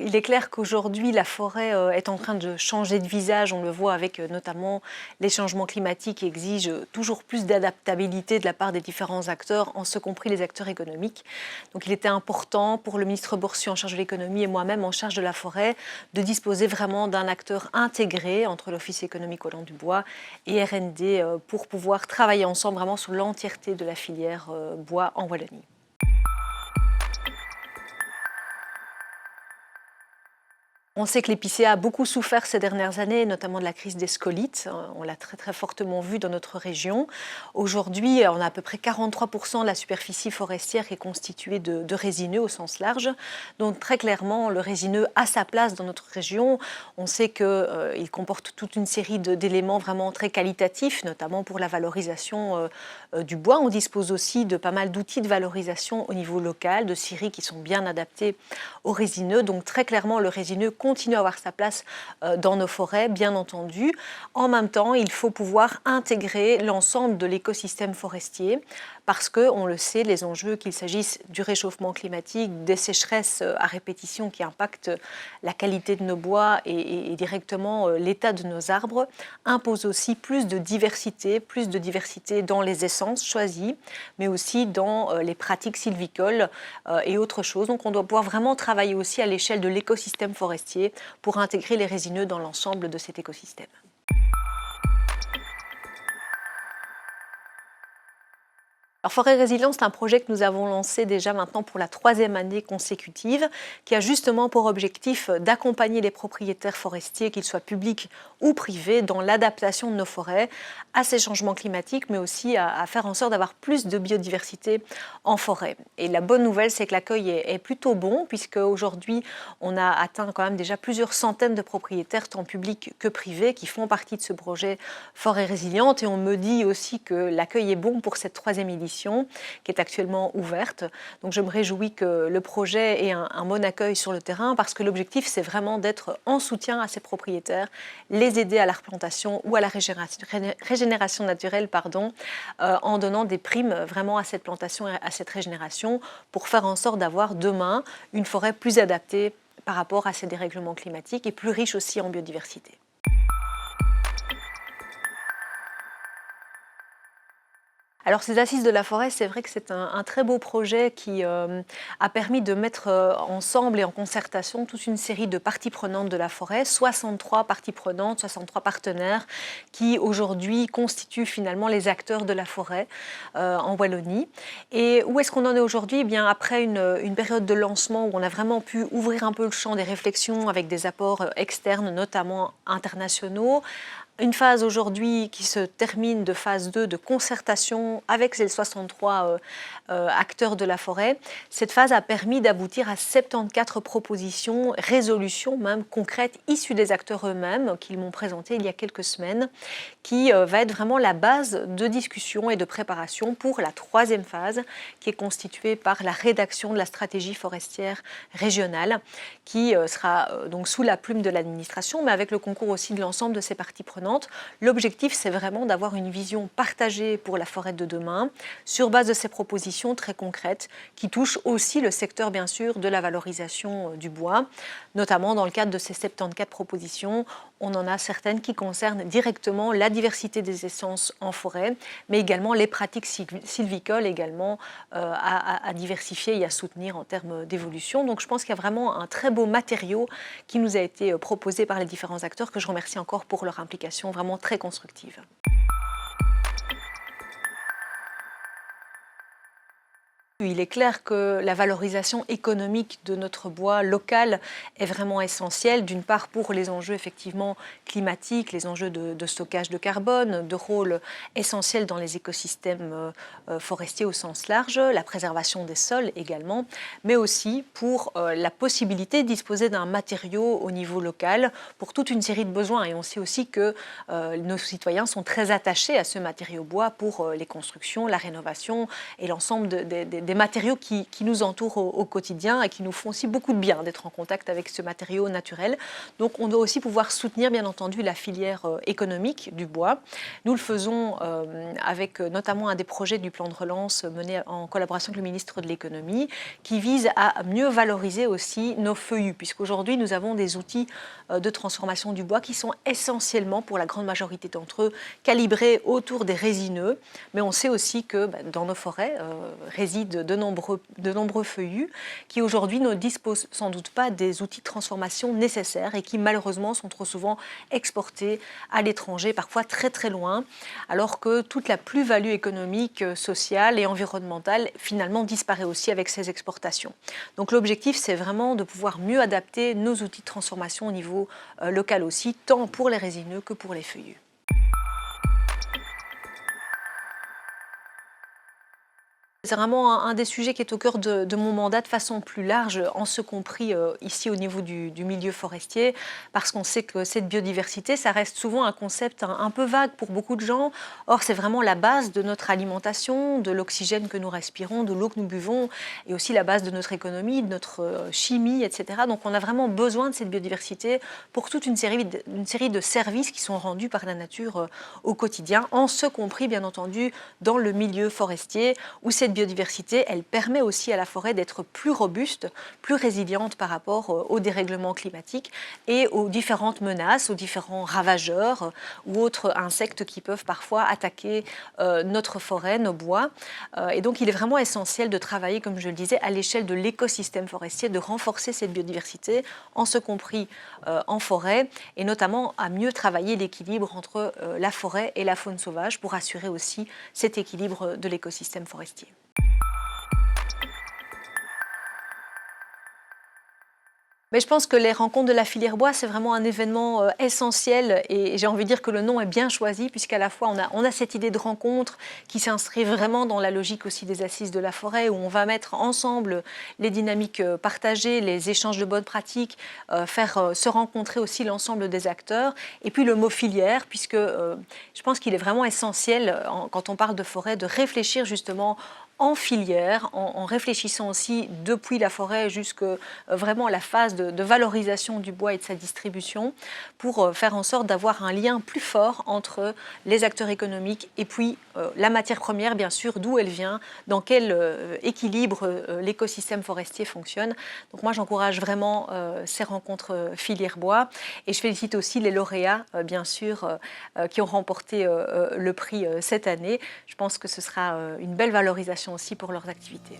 il est clair qu'aujourd'hui, la forêt est en train de changer de visage. On le voit avec notamment les changements climatiques qui exigent toujours plus d'adaptabilité de la part des différents acteurs, en ce compris les acteurs économiques. Donc il était important pour le ministre Borsu en charge de l'économie et moi-même en charge de la forêt de disposer vraiment d'un acteur intégré entre l'Office économique Holland-du-Bois et RND pour pouvoir travailler ensemble vraiment sur l'entièreté de la filière bois en Wallonie. On sait que l'épicéa a beaucoup souffert ces dernières années, notamment de la crise des scolytes. On l'a très fortement vu dans notre région. Aujourd'hui, on a à peu près 43% de la superficie forestière qui est constituée de résineux au sens large. Donc très clairement, le résineux a sa place dans notre région. On sait qu'il comporte toute une série d'éléments vraiment très qualitatifs, notamment pour la valorisation du bois. On dispose aussi de pas mal d'outils de valorisation au niveau local, de scieries qui sont bien adaptés au résineux. Donc très clairement, le résineux continue à avoir sa place dans nos forêts, bien entendu. En même temps, il faut pouvoir intégrer l'ensemble de l'écosystème forestier parce que, on le sait, les enjeux, qu'il s'agisse du réchauffement climatique, des sécheresses à répétition qui impactent la qualité de nos bois et directement l'état de nos arbres, imposent aussi plus de diversité dans les essences choisies, mais aussi dans les pratiques sylvicoles et autres choses. Donc on doit pouvoir vraiment travailler aussi à l'échelle de l'écosystème forestier pour intégrer les résineux dans l'ensemble de cet écosystème. Alors, Forêt Résilience, c'est un projet que nous avons lancé déjà maintenant pour la 3e année consécutive, qui a justement pour objectif d'accompagner les propriétaires forestiers, qu'ils soient publics ou privés, dans l'adaptation de nos forêts à ces changements climatiques, mais aussi à faire en sorte d'avoir plus de biodiversité en forêt. Et la bonne nouvelle, c'est que l'accueil est plutôt bon, puisque aujourd'hui, on a atteint quand même déjà plusieurs centaines de propriétaires, tant publics que privés, qui font partie de ce projet Forêt Résiliente. Et on me dit aussi que l'accueil est bon pour cette 3e édition, qui est actuellement ouverte. Donc je me réjouis que le projet ait un bon accueil sur le terrain parce que l'objectif, c'est vraiment d'être en soutien à ces propriétaires, les aider à la replantation ou à la régénération naturelle, en donnant des primes vraiment à cette plantation et à cette régénération pour faire en sorte d'avoir demain une forêt plus adaptée par rapport à ces dérèglements climatiques et plus riche aussi en biodiversité. Alors ces Assises de la forêt, c'est vrai que c'est un très beau projet qui a permis de mettre ensemble et en concertation toute une série de parties prenantes de la forêt, 63 parties prenantes, 63 partenaires qui aujourd'hui constituent finalement les acteurs de la forêt en Wallonie. Et où est-ce qu'on en est aujourd'hui? Eh bien, après une période de lancement où on a vraiment pu ouvrir un peu le champ des réflexions avec des apports externes, notamment internationaux, une phase aujourd'hui qui se termine de phase 2 de concertation avec ces 63 acteurs de la forêt. Cette phase a permis d'aboutir à 74 propositions, résolutions même concrètes issues des acteurs eux-mêmes qu'ils m'ont présentées il y a quelques semaines, qui va être vraiment la base de discussion et de préparation pour la 3e phase qui est constituée par la rédaction de la stratégie forestière régionale qui sera donc sous la plume de l'administration mais avec le concours aussi de l'ensemble de ses parties prenantes. L'objectif, c'est vraiment d'avoir une vision partagée pour la forêt de demain sur base de ces propositions très concrètes qui touchent aussi le secteur, bien sûr, de la valorisation du bois. Notamment dans le cadre de ces 74 propositions, on en a certaines qui concernent directement la diversité des essences en forêt, mais également les pratiques sylvicoles également à diversifier et à soutenir en termes d'évolution. Donc je pense qu'il y a vraiment un très beau matériau qui nous a été proposé par les différents acteurs que je remercie encore pour leur implication vraiment très constructive. Il est clair que la valorisation économique de notre bois local est vraiment essentielle, d'une part pour les enjeux effectivement climatiques, les enjeux de stockage de carbone, de rôle essentiel dans les écosystèmes forestiers au sens large, la préservation des sols également, mais aussi pour la possibilité de disposer d'un matériau au niveau local pour toute une série de besoins. Et on sait aussi que nos citoyens sont très attachés à ce matériau bois pour les constructions, la rénovation et l'ensemble des des matériaux qui nous entourent au quotidien et qui nous font aussi beaucoup de bien d'être en contact avec ce matériau naturel. Donc on doit aussi pouvoir soutenir bien entendu la filière économique du bois. Nous le faisons avec notamment un des projets du plan de relance mené en collaboration avec le ministre de l'économie qui vise à mieux valoriser aussi nos feuillus, puisqu'aujourd'hui nous avons des outils de transformation du bois qui sont essentiellement, pour la grande majorité d'entre eux, calibrés autour des résineux, mais on sait aussi que dans nos forêts résident de nombreux feuillus qui aujourd'hui ne disposent sans doute pas des outils de transformation nécessaires et qui malheureusement sont trop souvent exportés à l'étranger, parfois très loin, alors que toute la plus-value économique, sociale et environnementale finalement disparaît aussi avec ces exportations. Donc l'objectif, c'est vraiment de pouvoir mieux adapter nos outils de transformation au niveau local aussi, tant pour les résineux que pour les feuillus. C'est vraiment un des sujets qui est au cœur de mon mandat de façon plus large, en ce compris ici au niveau du milieu forestier, parce qu'on sait que cette biodiversité, ça reste souvent un concept un peu vague pour beaucoup de gens. Or, c'est vraiment la base de notre alimentation, de l'oxygène que nous respirons, de l'eau que nous buvons, et aussi la base de notre économie, de notre chimie, etc. Donc, on a vraiment besoin de cette biodiversité pour toute une série de services qui sont rendus par la nature au quotidien, en ce compris, bien entendu, dans le milieu forestier, où cette biodiversité, elle permet aussi à la forêt d'être plus robuste, plus résiliente par rapport au dérèglement climatique et aux différentes menaces, aux différents ravageurs ou autres insectes qui peuvent parfois attaquer notre forêt, nos bois. Et donc, il est vraiment essentiel de travailler, comme je le disais, à l'échelle de l'écosystème forestier, de renforcer cette biodiversité, en ce compris en forêt, et notamment à mieux travailler l'équilibre entre la forêt et la faune sauvage pour assurer aussi cet équilibre de l'écosystème forestier. Mais je pense que les rencontres de la filière bois, c'est vraiment un événement essentiel et j'ai envie de dire que le nom est bien choisi puisqu'à la fois on a cette idée de rencontre qui s'inscrit vraiment dans la logique aussi des assises de la forêt où on va mettre ensemble les dynamiques partagées, les échanges de bonnes pratiques, faire se rencontrer aussi l'ensemble des acteurs et puis le mot filière puisque je pense qu'il est vraiment essentiel quand on parle de forêt de réfléchir justement en filière, en réfléchissant aussi depuis la forêt jusqu'à vraiment la phase de valorisation du bois et de sa distribution pour faire en sorte d'avoir un lien plus fort entre les acteurs économiques et puis la matière première, bien sûr, d'où elle vient, dans quel équilibre l'écosystème forestier fonctionne. Donc moi, j'encourage vraiment ces rencontres filière bois et je félicite aussi les lauréats, bien sûr, qui ont remporté le prix cette année. Je pense que ce sera une belle valorisation aussi pour leurs activités.